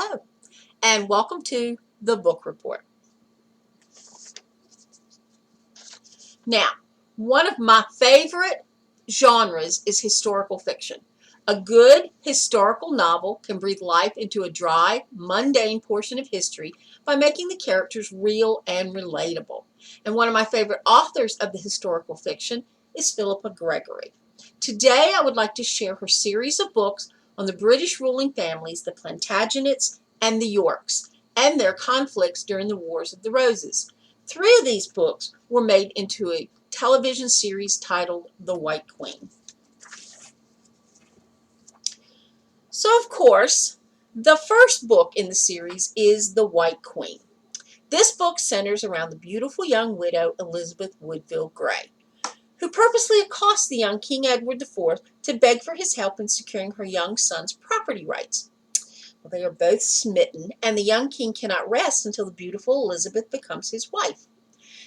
Hello, and welcome to the Book Report. Now, one of my favorite genres is historical fiction. A good historical novel can breathe life into a dry, mundane portion of history by making the characters real and relatable. And one of my favorite authors of the historical fiction is Philippa Gregory. Today, I would like to share her series of books on the British ruling families, the Plantagenets and the Yorks, and their conflicts during the Wars of the Roses. Three of these books were made into a television series titled The White Queen. So, of course, the first book in the series is The White Queen. This book centers around the beautiful young widow Elizabeth Woodville Grey, who purposely accosts the young King Edward IV to beg for his help in securing her young son's property rights. Well, they are both smitten, and the young king cannot rest until the beautiful Elizabeth becomes his wife.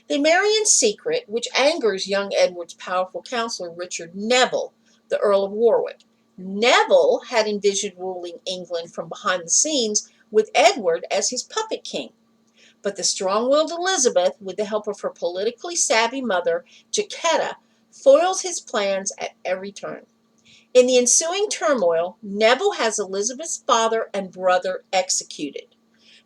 They marry in secret, which angers young Edward's powerful counselor, Richard Neville, the Earl of Warwick. Neville had envisioned ruling England from behind the scenes with Edward as his puppet king. But the strong-willed Elizabeth, with the help of her politically savvy mother, Jacquetta, foils his plans at every turn. In the ensuing turmoil, Neville has Elizabeth's father and brother executed.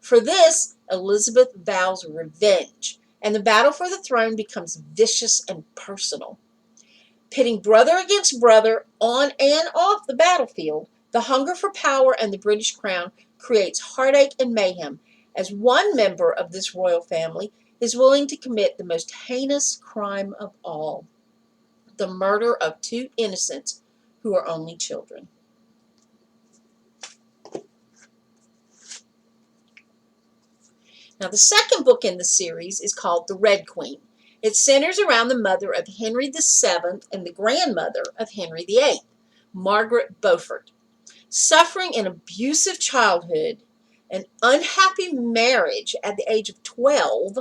For this, Elizabeth vows revenge, and the battle for the throne becomes vicious and personal. Pitting brother against brother on and off the battlefield, the hunger for power and the British crown creates heartache and mayhem, as one member of this royal family is willing to commit the most heinous crime of all, the murder of two innocents who are only children. Now, the second book in the series is called The Red Queen. It centers around the mother of Henry VII and the grandmother of Henry VIII, Margaret Beaufort. Suffering an abusive childhood, an unhappy marriage at the age of 12,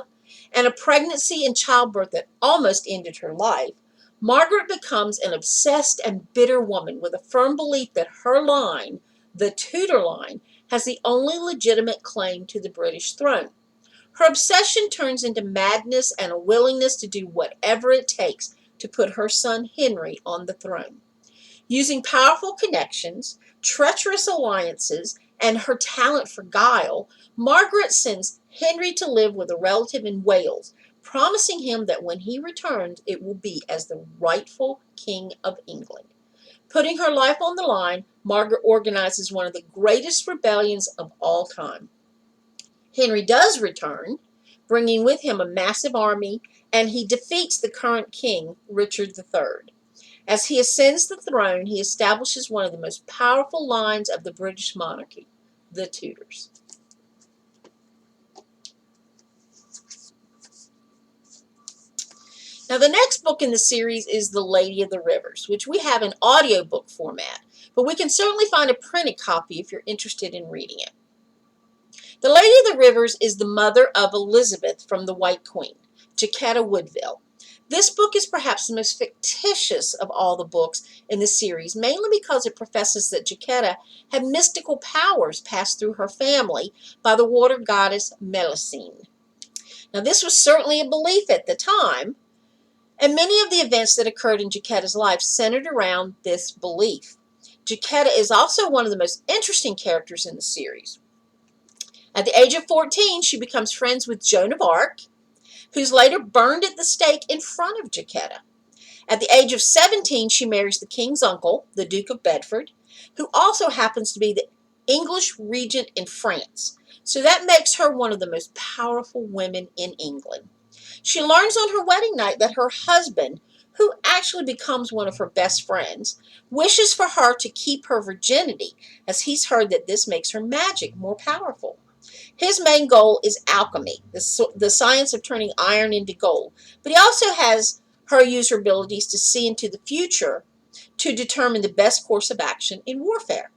and a pregnancy and childbirth that almost ended her life, Margaret becomes an obsessed and bitter woman with a firm belief that her line, the Tudor line, has the only legitimate claim to the British throne. Her obsession turns into madness and a willingness to do whatever it takes to put her son Henry on the throne. Using powerful connections, treacherous alliances, and her talent for guile, Margaret sends Henry to live with a relative in Wales, promising him that when he returns, it will be as the rightful King of England. Putting her life on the line, Margaret organizes one of the greatest rebellions of all time. Henry does return, bringing with him a massive army, and he defeats the current king, Richard III. As he ascends the throne, he establishes one of the most powerful lines of the British monarchy, the Tudors. Now, the next book in the series is The Lady of the Rivers, which we have in audiobook format, but we can certainly find a printed copy if you're interested in reading it. The Lady of the Rivers is the mother of Elizabeth from the White Queen, Jacquetta Woodville. This book is perhaps the most fictitious of all the books in the series, mainly because it professes that Jacquetta had mystical powers passed through her family by the water goddess Melusine. Now, this was certainly a belief at the time, and many of the events that occurred in Jacquetta's life centered around this belief. Jacquetta is also one of the most interesting characters in the series. At the age of 14, she becomes friends with Joan of Arc, who's later burned at the stake in front of Jacquetta. At the age of 17, she marries the king's uncle, the Duke of Bedford, who also happens to be the English regent in France. So that makes her one of the most powerful women in England. She learns on her wedding night that her husband, who actually becomes one of her best friends, wishes for her to keep her virginity, as he's heard that this makes her magic more powerful. His main goal is alchemy, the science of turning iron into gold, but he also has her use her abilities to see into the future to determine the best course of action in warfare.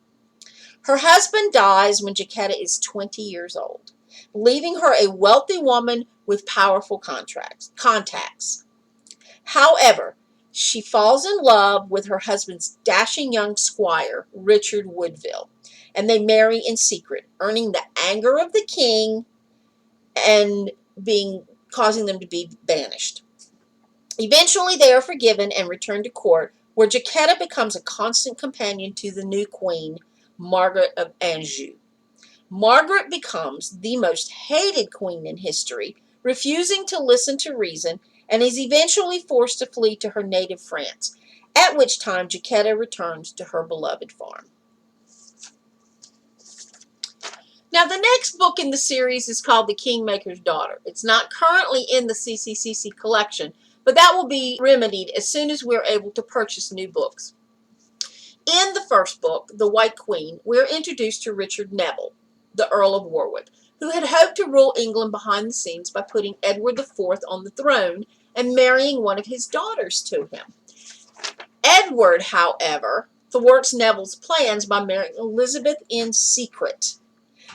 Her husband dies when Jacquetta is 20 years old, leaving her a wealthy woman with powerful contacts. However, she falls in love with her husband's dashing young squire, Richard Woodville, and they marry in secret, earning the anger of the king and causing them to be banished. Eventually, they are forgiven and return to court, where Jacquetta becomes a constant companion to the new queen, Margaret of Anjou. Margaret becomes the most hated queen in history, refusing to listen to reason, and is eventually forced to flee to her native France, at which time Jacquetta returns to her beloved farm. Now, the next book in the series is called The Kingmaker's Daughter. It's not currently in the CCCC collection, but that will be remedied as soon as we're able to purchase new books. In the first book, The White Queen, we're introduced to Richard Neville, the Earl of Warwick, who had hoped to rule England behind the scenes by putting Edward IV on the throne and marrying one of his daughters to him. Edward, however, thwarts Neville's plans by marrying Elizabeth in secret,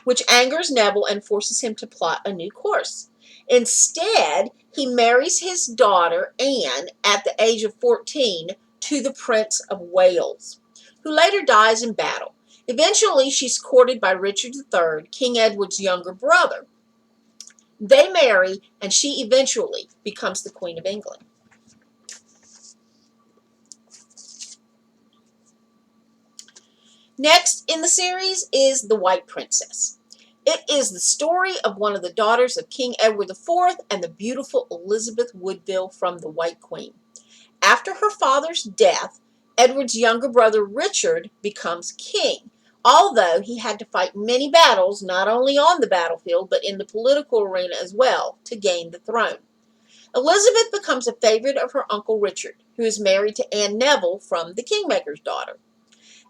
which angers Neville and forces him to plot a new course. Instead, he marries his daughter, Anne, at the age of 14, to the Prince of Wales, who later dies in battle. Eventually, she's courted by Richard III, King Edward's younger brother. They marry, and she eventually becomes the Queen of England. Next in the series is The White Princess. It is the story of one of the daughters of King Edward IV and the beautiful Elizabeth Woodville from The White Queen. After her father's death, Edward's younger brother Richard becomes king, although he had to fight many battles, not only on the battlefield, but in the political arena as well, to gain the throne. Elizabeth becomes a favorite of her uncle Richard, who is married to Anne Neville from The Kingmaker's Daughter.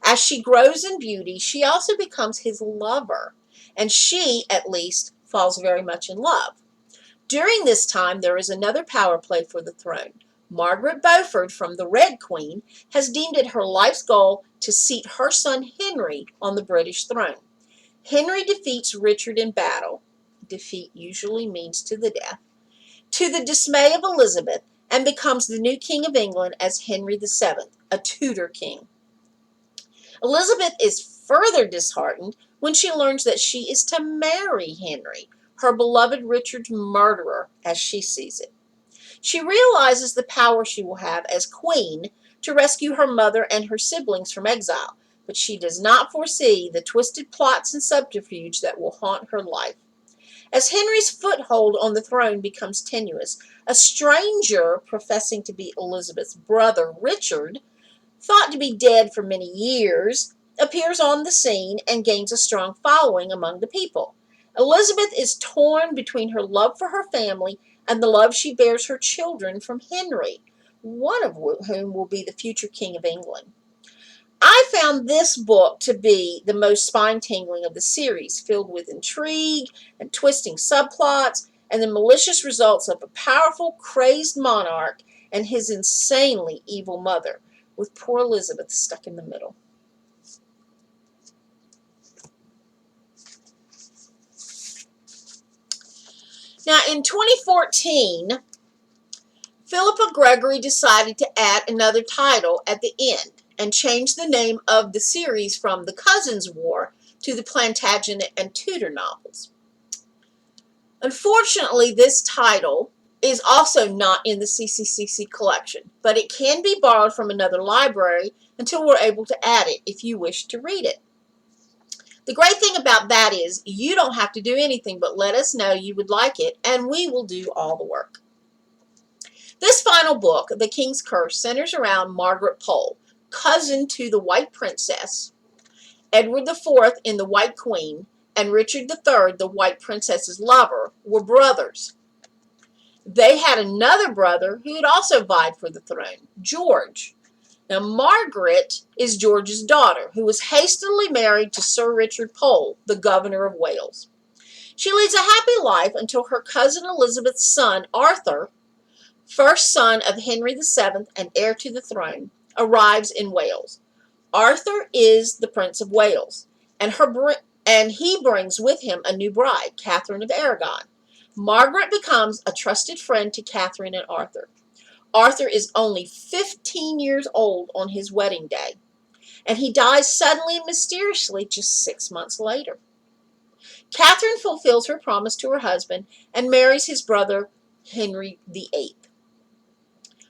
As she grows in beauty, she also becomes his lover, and she, at least, falls very much in love. During this time, there is another power play for the throne. Margaret Beaufort from the Red Queen has deemed it her life's goal to seat her son Henry on the British throne. Henry defeats Richard in battle. Defeat usually means to the death. To the dismay of Elizabeth, and becomes the new King of England as Henry VII, a Tudor king. Elizabeth is further disheartened when she learns that she is to marry Henry, her beloved Richard's murderer, as she sees it. She realizes the power she will have as queen to rescue her mother and her siblings from exile, but she does not foresee the twisted plots and subterfuge that will haunt her life. As Henry's foothold on the throne becomes tenuous, a stranger professing to be Elizabeth's brother, Richard, thought to be dead for many years, appears on the scene and gains a strong following among the people. Elizabeth is torn between her love for her family and the love she bears her children from Henry, one of whom will be the future King of England. I found this book to be the most spine-tingling of the series, filled with intrigue and twisting subplots and the malicious results of a powerful, crazed monarch and his insanely evil mother, with poor Elizabeth stuck in the middle. Now, in 2014, Philippa Gregory decided to add another title at the end and change the name of the series from The Cousins' War to the Plantagenet and Tudor novels. Unfortunately, this title is also not in the CCCC collection, but it can be borrowed from another library until we're able to add it if you wish to read it. The great thing about that is you don't have to do anything but let us know you would like it, and we will do all the work. This final book, The King's Curse, centers around Margaret Pole, cousin to the White Princess, Edward IV in The White Queen, and Richard III, the White Princess's lover, were brothers. They had another brother who had also vied for the throne, George. Now, Margaret is George's daughter, who was hastily married to Sir Richard Pole, the governor of Wales. She leads a happy life until her cousin Elizabeth's son, Arthur, first son of Henry VII and heir to the throne, arrives in Wales. Arthur is the Prince of Wales, and he brings with him a new bride, Catherine of Aragon. Margaret becomes a trusted friend to Catherine and Arthur. Arthur is only 15 years old on his wedding day, and he dies suddenly and mysteriously just 6 months later. Catherine fulfills her promise to her husband and marries his brother Henry VIII.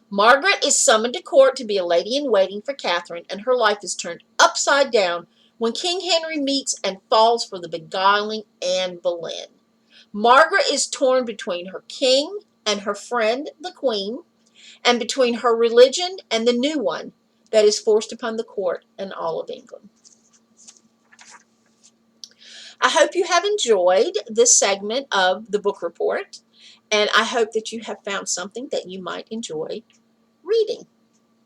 Margaret is summoned to court to be a lady-in-waiting for Catherine, and her life is turned upside down when King Henry meets and falls for the beguiling Anne Boleyn. Margaret is torn between her king and her friend, the Queen, and between her religion and the new one that is forced upon the court and all of England. I hope you have enjoyed this segment of the book report, and I hope that you have found something that you might enjoy reading.